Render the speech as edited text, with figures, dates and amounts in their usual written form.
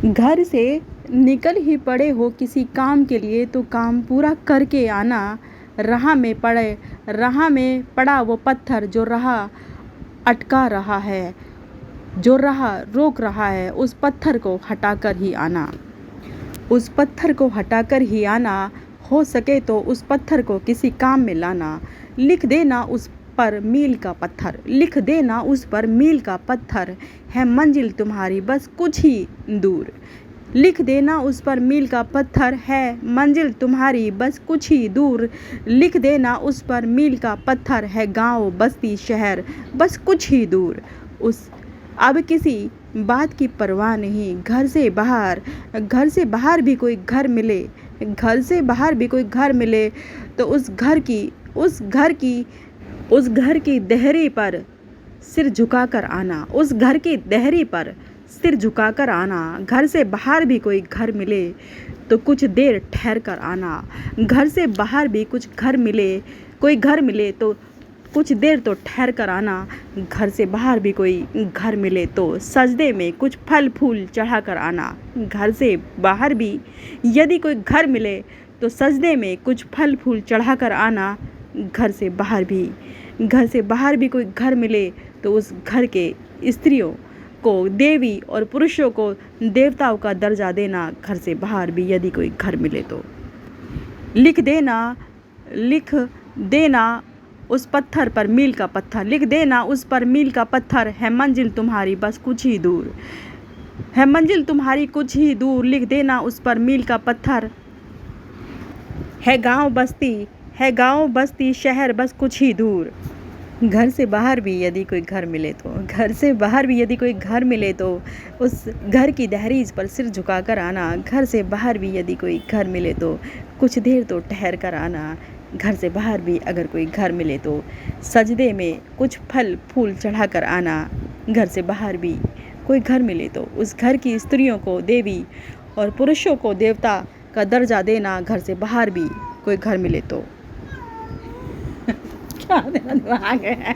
घर से निकल ही पड़े हो किसी काम के लिए तो काम पूरा करके आना। राह में पड़ा वो पत्थर जो राह अटका रहा है, जो राह रोक रहा है, उस पत्थर को हटाकर ही आना। उस पत्थर को हटाकर ही आना। हो सके तो उस पत्थर को किसी काम में लाना। लिख देना उस पर मील का पत्थर, लिख देना उस पर मील का पत्थर, है मंजिल तुम्हारी बस कुछ ही दूर। लिख देना उस पर मील का पत्थर, है मंजिल तुम्हारी बस कुछ ही दूर। लिख देना उस पर मील का पत्थर, है गांव बस्ती शहर बस कुछ ही दूर। उस अब किसी बात की परवाह नहीं, घर से बाहर भी कोई घर मिले, घर से बाहर भी कोई घर मिले तो उस घर की देहरी पर सिर झुकाकर आना। उस घर की देहरी पर सिर झुकाकर आना। घर से बाहर भी कोई घर मिले तो कुछ देर ठहर कर आना। घर से बाहर भी कोई घर मिले तो कुछ देर तो ठहर कर आना। घर से बाहर भी कोई घर मिले तो सजदे में कुछ फल फूल चढ़ा कर आना। घर से बाहर भी यदि कोई घर मिले तो सजदे में कुछ फल फूल चढ़ा कर आना। घर से बाहर भी कोई घर मिले तो उस घर के स्त्रियों को देवी और पुरुषों को देवताओं का दर्जा देना। घर से बाहर भी यदि कोई घर मिले तो लिख देना उस पत्थर पर मील का पत्थर, लिख देना उस पर मील का पत्थर, है मंजिल तुम्हारी बस कुछ ही दूर, है मंजिल तुम्हारी कुछ ही दूर। लिख देना उस पर मील का पत्थर, है गांव बस्ती शहर बस कुछ ही दूर। घर से बाहर भी यदि कोई घर मिले तो उस घर की दहलीज पर सिर झुकाकर आना। घर से बाहर भी यदि कोई घर मिले तो कुछ देर तो ठहर कर आना। घर से बाहर भी अगर कोई घर मिले तो सजदे में कुछ फल फूल चढ़ा कर आना। घर से बाहर भी कोई घर मिले तो उस घर की स्त्रियों को देवी और पुरुषों को देवता का दर्जा देना। घर से बाहर भी कोई घर मिले तो क्या दिमाग है